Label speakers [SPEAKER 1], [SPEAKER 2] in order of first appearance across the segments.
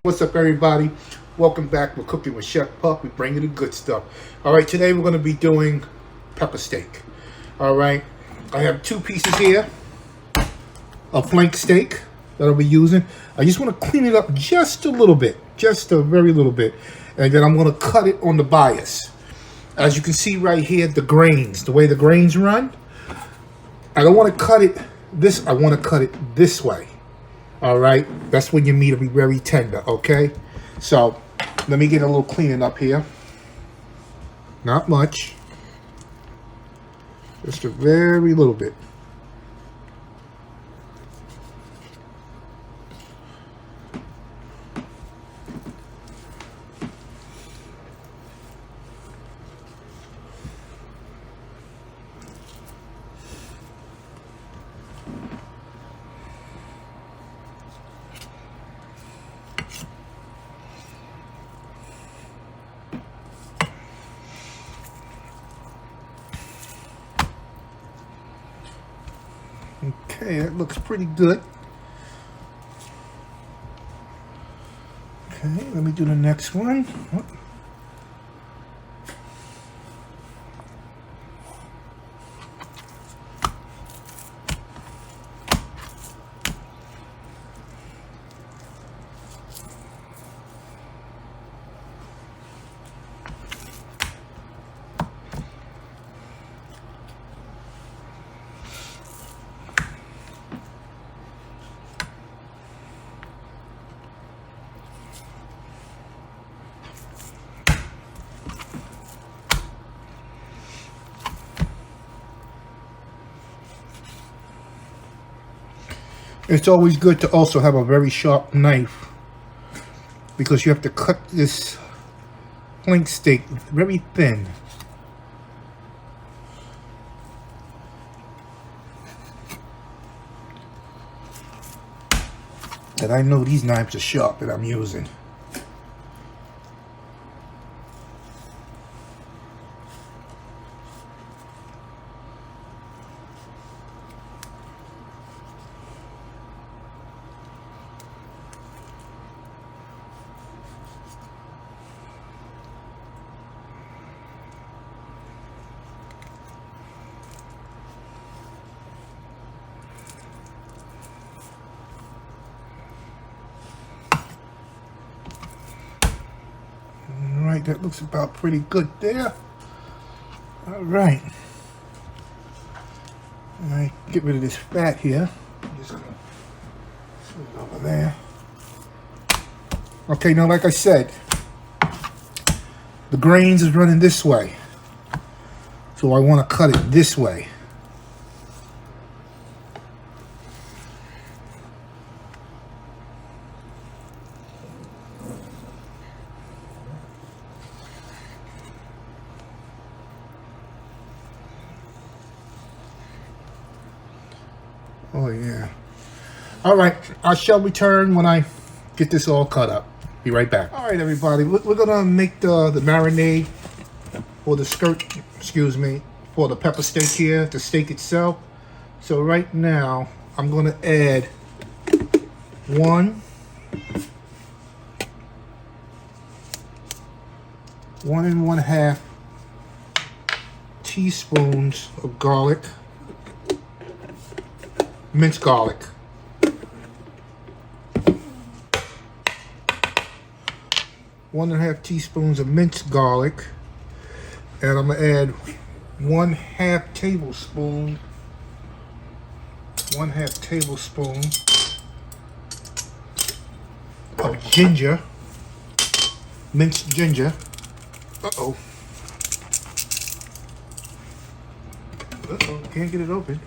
[SPEAKER 1] What's up, everybody? Welcome back. We're cooking with Chef Puff. We bring you the good stuff. All right, today we're going to be doing pepper steak. All right, I have 2 pieces here of flank steak that I'll be using. I just want to clean it up just a little bit, just a very little bit, and then I'm going to cut it on the bias. As you can see right here, the grains, the way the grains run. I don't want to cut it this. I want to cut it this way. All right, that's when your meat will be very tender. Okay, so let me get a little cleaning up here. Not much, just a very little bit. Okay, that looks pretty good. Okay, let me do the next one. It's always good to also have a very sharp knife because you have to cut this flank steak very thin. And I know these knives are sharp that I'm using. Alright, that looks about pretty good there. Alright. Alright, get rid of this fat here. I'm just gonna put it over there. Okay, now like I said, the grains is running this way. So I want to cut it this way. Oh yeah. All right, I shall return when I get this all cut up. Be right back. All right, everybody, we're gonna make the marinade or the skirt, excuse me, for the pepper steak here, the steak itself. So right now, I'm gonna add 1 1.5 teaspoons of garlic. Minced garlic. 1.5 teaspoons of minced garlic, and I'm gonna add 1/2 tablespoon of ginger, minced ginger. Uh-oh, can't get it open.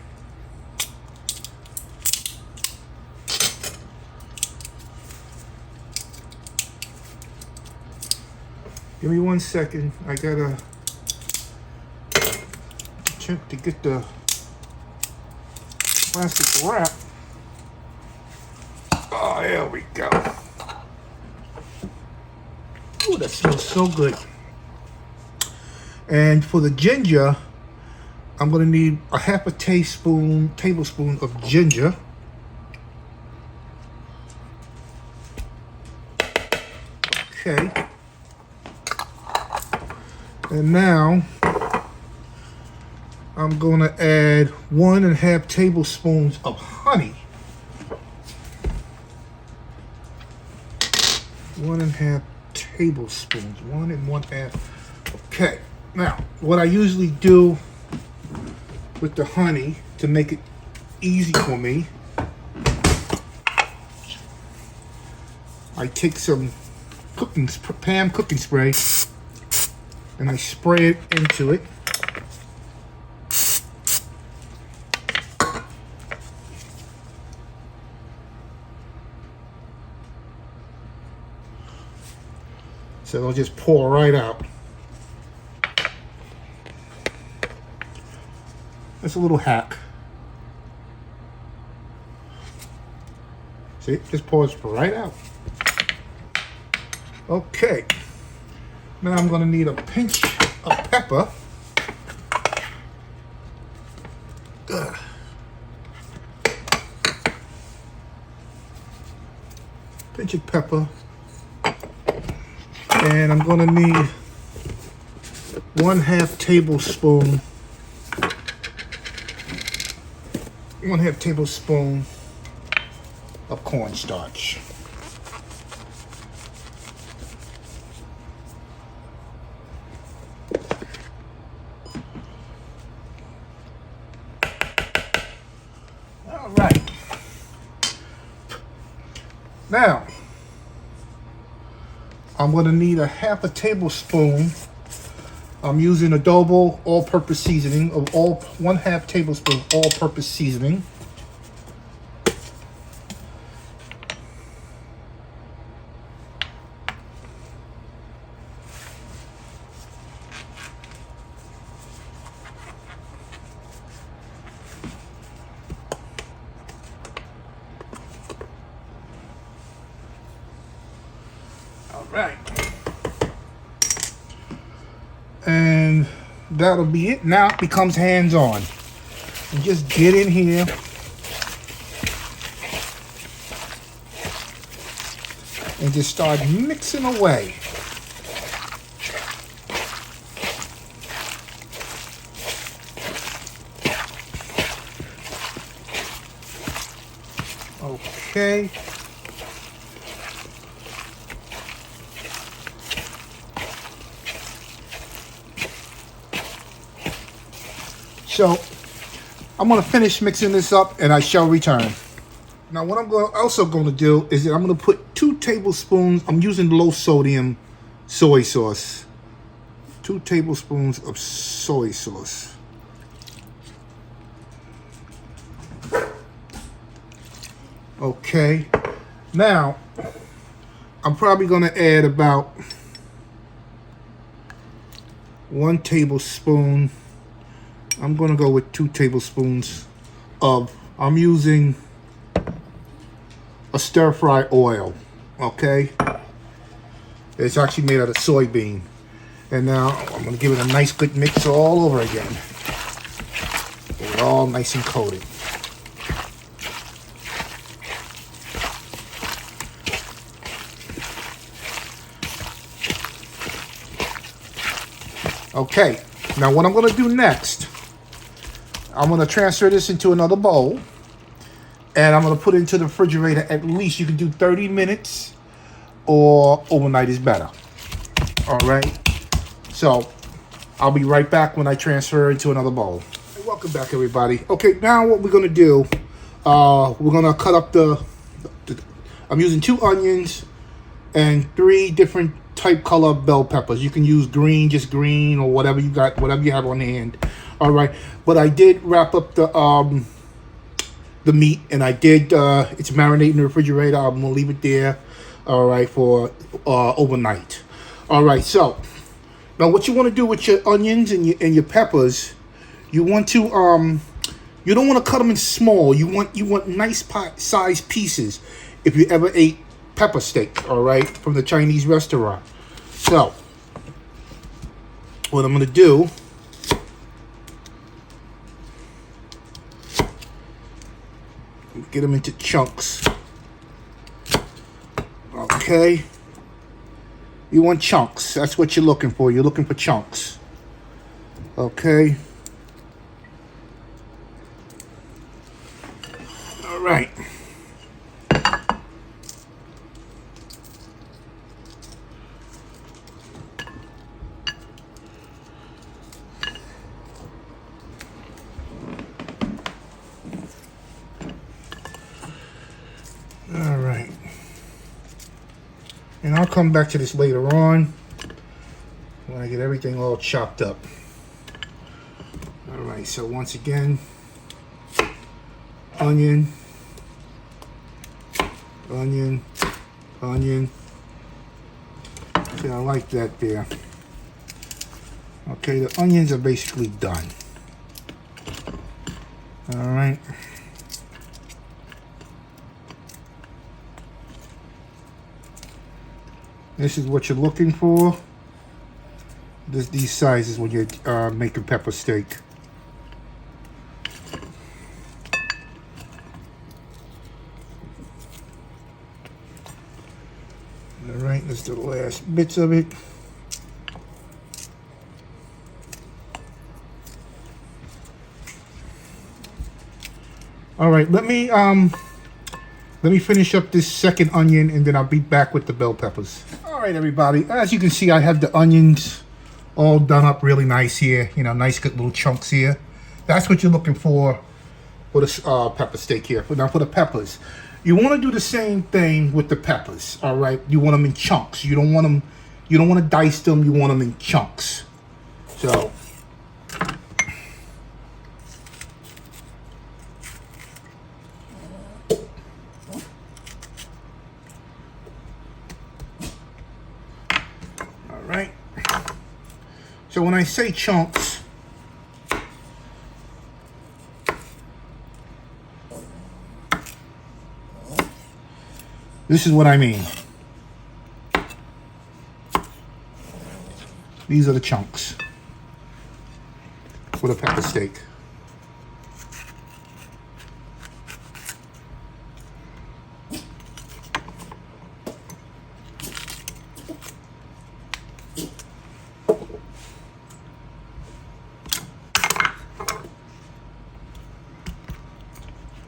[SPEAKER 1] Give me 1 second. I gotta attempt to get the plastic wrap. Oh, there we go. Oh, that smells so good. And for the ginger, I'm gonna need a 1/2 tablespoon of ginger. Okay. And now I'm going to add 1.5 tablespoons of honey. 1.5 tablespoons. 1 and 1/2. Okay. Now, what I usually do with the honey to make it easy for me, I take some Pam cooking spray and I spray it into it. So it'll just pour right out. It's a little hack. See, it just pours right out. Okay. Now I'm going to need a pinch of pepper. Pinch of pepper. And I'm going to need 1/2 tablespoon. 1/2 tablespoon of cornstarch. All right. Now, I'm going to need 1/2 tablespoon. I'm using adobo all-purpose seasoning of 1/2 tablespoon all-purpose seasoning. All right. And that'll be it. Now it becomes hands-on. You just get in here and just start mixing away. Okay. So I'm going to finish mixing this up and I shall return. Now what I'm also going to do is that I'm going to put 2 tablespoons. I'm using low sodium soy sauce. 2 tablespoons of soy sauce. Okay. Now I'm probably going to add about 1 tablespoon. I'm going to go with 2 tablespoons of, I'm using a stir-fry oil, okay? It's actually made out of soybean. And now I'm going to give it a nice good mix all over again. Get it all nice and coated. Okay, now what I'm going to do next, I'm going to transfer this into another bowl, and I'm going to put it into the refrigerator. At least you can do 30 minutes, or overnight is better. All right. So I'll be right back when I transfer it into another bowl. Hey, welcome back, everybody. Okay, now what we're going to do, we're going to cut up I'm using 2 onions and 3 different type color bell peppers. You can use green, just green, or whatever you got, whatever you have on hand. All right, but I did wrap up the meat, and I did it's marinating in the refrigerator. I'm gonna leave it there, all right, for overnight. All right, so now what you want to do with your onions and your peppers, you want to you don't want to cut them in small. You want nice size pieces. If you ever ate pepper steak, all right, from the Chinese restaurant. So what I'm gonna do, get them into chunks. Okay. You want chunks. That's what you're looking for. You're looking for chunks. Okay. All right. All right. And I'll come back to this later on when I get everything all chopped up. All right, so once again, onion, onion, onion. See, I like that there. Okay, the onions are basically done. All right. This is what you're looking for. These sizes when you're making pepper steak. All right, let's do the last bits of it. All right, let me finish up this second onion, and then I'll be back with the bell peppers. All right, everybody. As you can see, I have the onions all done up really nice here. You know, nice good little chunks here. That's what you're looking for this pepper steak here. Now for the peppers, you want to do the same thing with the peppers. All right, you want them in chunks. You don't want to dice them. You want them in chunks. So. Right. So when I say chunks, this is what I mean. These are the chunks for the pepper steak.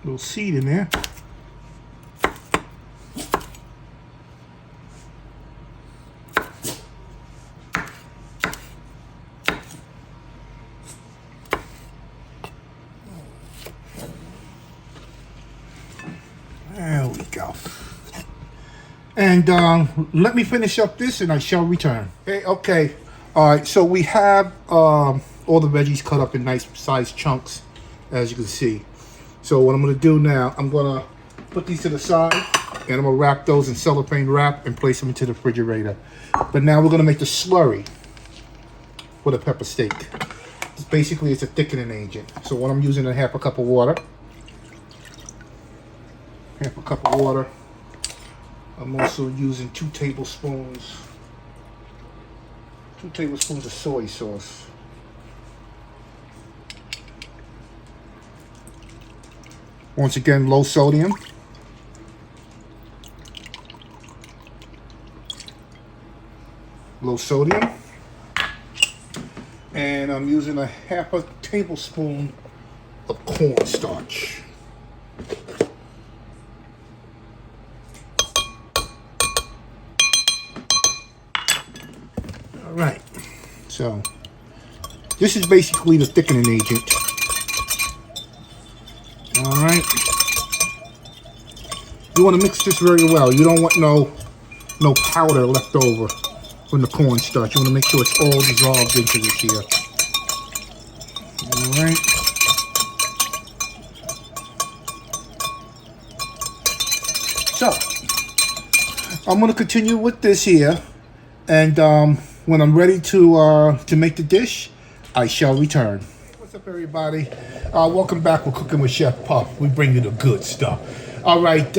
[SPEAKER 1] Little seed in there. There we go. And let me finish up this and I shall return. Hey, okay. All right, so we have all the veggies cut up in nice sized chunks, as you can see. So what I'm going to do now, I'm going to put these to the side, and I'm going to wrap those in cellophane wrap and place them into the refrigerator. But now we're going to make the slurry for the pepper steak. Basically, it's a thickening agent. So what I'm using is half a cup of water. Half a cup of water. I'm also using 2 tablespoons of soy sauce. Once again, low sodium. Low sodium. And I'm using a half a tablespoon of cornstarch. All right. So, this is basically the thickening agent. All right. You want to mix this very well. You don't want no powder left over from the cornstarch. You want to make sure it's all dissolved into this here. All right. So I'm going to continue with this here, and when I'm ready to make the dish, I shall return. What's up, everybody? Welcome back. We're cooking with Chef Puff. We bring you the good stuff. All right,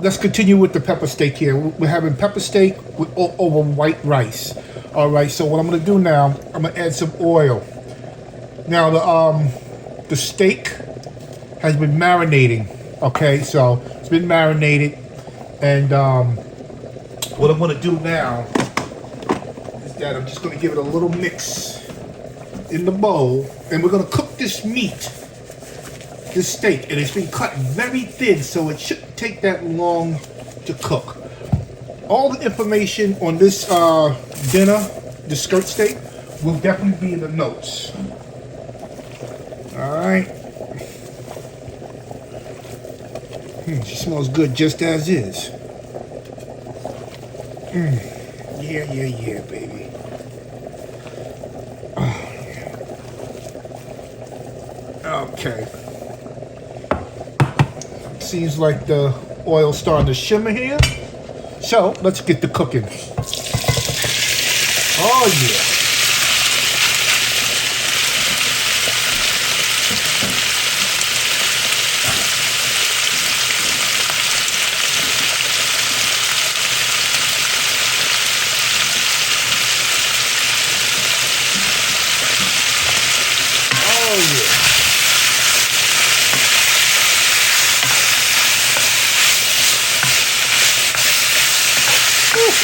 [SPEAKER 1] let's continue with the pepper steak here. We're having pepper steak with over white rice. All right, so what I'm going to do now, I'm going to add some oil. Now, the steak has been marinating. Okay, so it's been marinated, and what I'm going to do now that, I'm just going to give it a little mix in the bowl. And we're going to cook this meat, this steak. And it's been cut very thin, so it shouldn't take that long to cook. All the information on this dinner, the skirt steak, will definitely be in the notes. Alright. She smells good just as is. Yeah, baby. Oh, yeah. Okay. Seems like the oil's starting to shimmer here. So, let's get to cooking. Oh, yeah.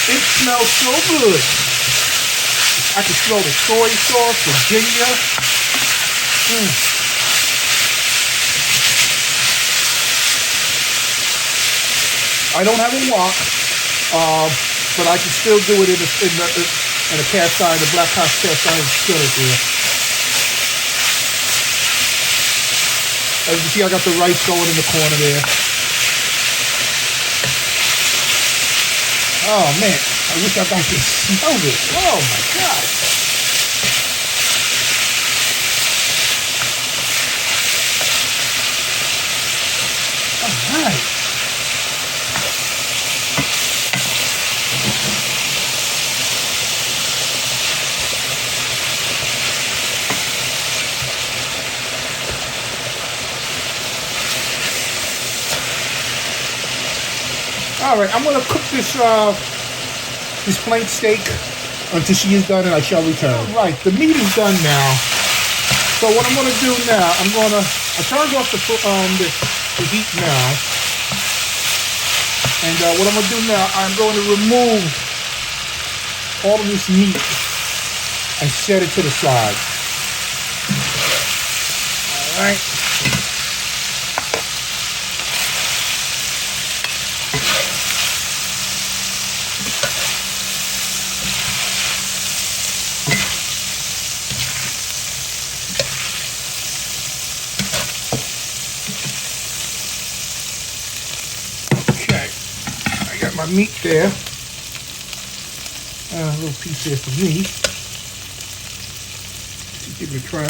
[SPEAKER 1] It smells so good. I can smell the soy sauce, the ginger. I don't have a wok, but I can still do it in a cast iron, the black cast iron skillet there. As you see, I got the rice going in the corner there. Oh man, I wish I could smell this. Oh my God. All right. All right, I'm gonna cook this plain steak until she is done, and I shall return. All right, the meat is done now. So what I'm gonna do now, I turned off the heat now, and what I'm gonna do now, I'm going to remove all of this meat and set it to the side. All right. My meat there. A little piece there for me. Give it a try.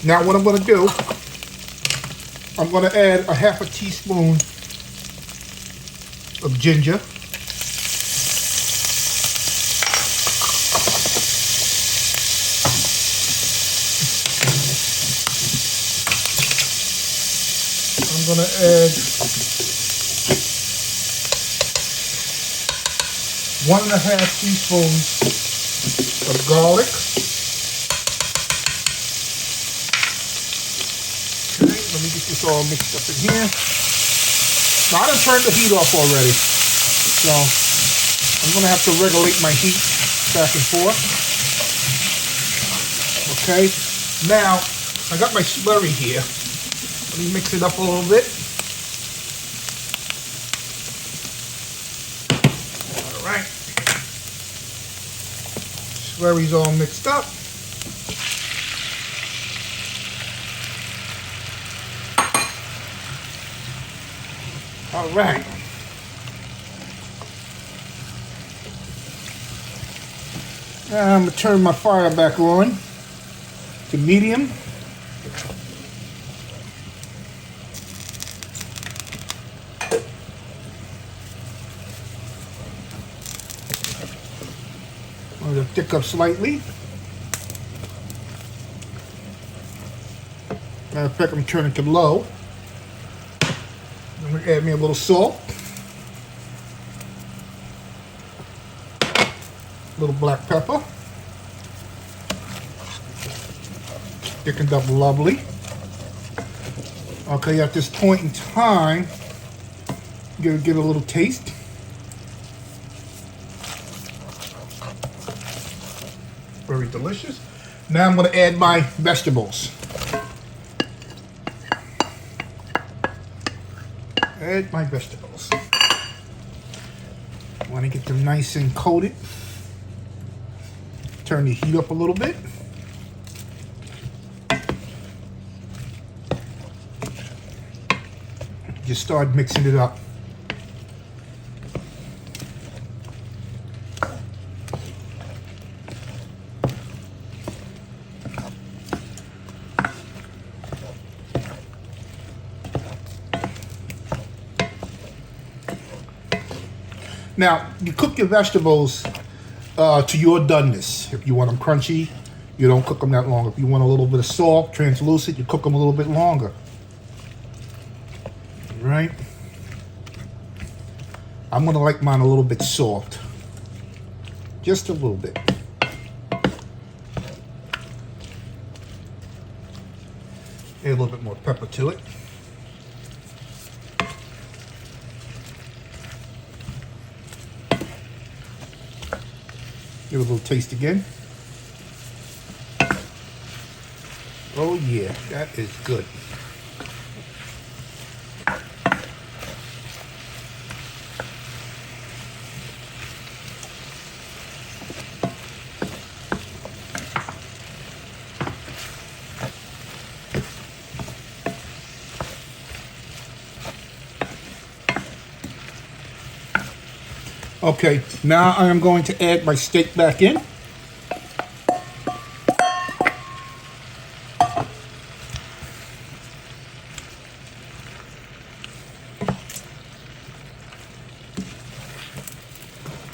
[SPEAKER 1] Now what I'm going to do, I'm going to add a half a teaspoon of ginger. I'm going to add 1.5 teaspoons of garlic. Okay, let me get this all mixed up in here. Now I done turned the heat off already, so I'm going to have to regulate my heat back and forth. Okay, now I got my slurry here. Let me mix it up a little bit. All right. Slurry's all mixed up. All right. Now I'm going to turn my fire back on to medium. I'm going to thick up slightly. Matter of fact, I'm turning to low. I'm going to add me a little salt. A little black pepper. Thickened up lovely. Okay, at this point in time, I'm gonna give it a little taste. Very delicious. Now I'm gonna add my vegetables. Add my vegetables. Want to get them nice and coated. Turn the heat up a little bit. Just start mixing it up. Now, you cook your vegetables to your doneness. If you want them crunchy, you don't cook them that long. If you want a little bit of soft, translucent, you cook them a little bit longer. Right? I'm gonna like mine a little bit soft. Just a little bit. Add a little bit more pepper to it. Give it a little taste again. Oh yeah, that is good. Okay, now I am going to add my steak back in.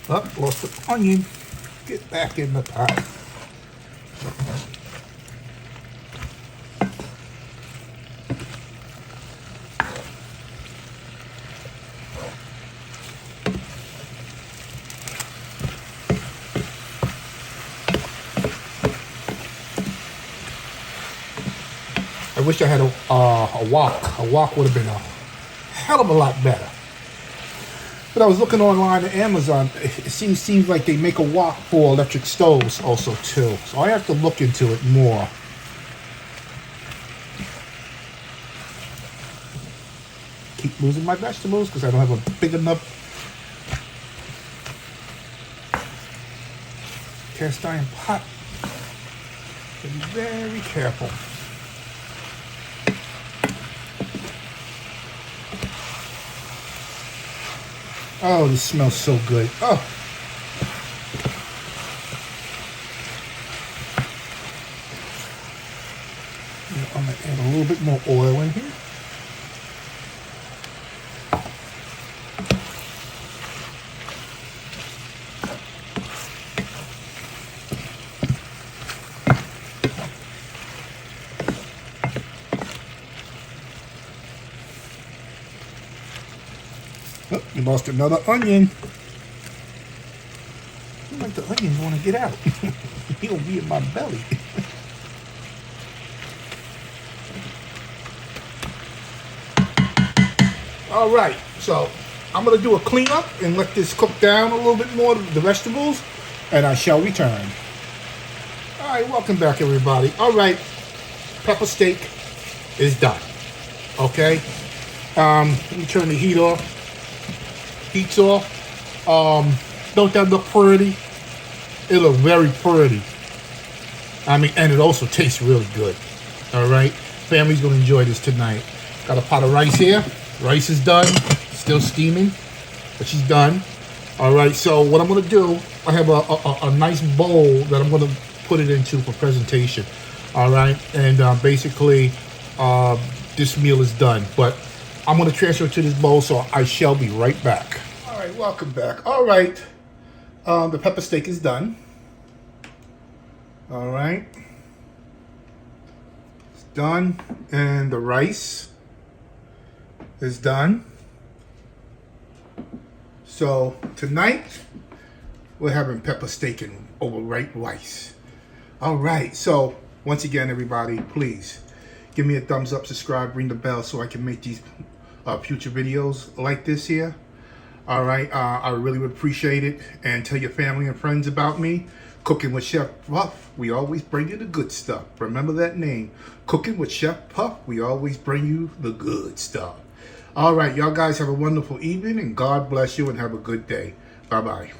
[SPEAKER 1] Oh, lost the onion. Get back in the pot. I wish I had a wok. A wok would have been a hell of a lot better. But I was looking online at Amazon. It seems like they make a wok for electric stoves also too. So I have to look into it more. Keep losing my vegetables because I don't have a big enough cast iron pot. So be very careful. Oh, this smells so good. Oh. I'm going to add a little bit more oil in here. Oh, you lost another onion. I like the onions want to get out. He'll be in my belly. All right, so I'm going to do a cleanup and let this cook down a little bit more, the vegetables, and I shall return. All right, welcome back, everybody. All right, pepper steak is done. Okay, let me turn the heat off. Heat's off. Don't that look pretty? It looks very pretty. I mean, and it also tastes really good. All right, family's gonna enjoy this tonight. Got a pot of rice here. Rice is done, still steaming, but she's done. All right, so what I'm gonna do, I have a nice bowl that I'm gonna put it into for presentation. All right, and basically this meal is done, but I'm gonna transfer it to this bowl, so I shall be right back. All right, welcome back. All right, the pepper steak is done. All right, it's done, and the rice is done. So tonight we're having pepper steak and over white rice. All right, so once again, everybody, please Give me a thumbs up, subscribe, ring the bell so I can make these future videos like this here. All right, I really would appreciate it. And tell your family and friends about me. Cooking with Chef Puff, we always bring you the good stuff. Remember that name. Cooking with Chef Puff, we always bring you the good stuff. All right, y'all guys have a wonderful evening, and God bless you, and have a good day. Bye-bye.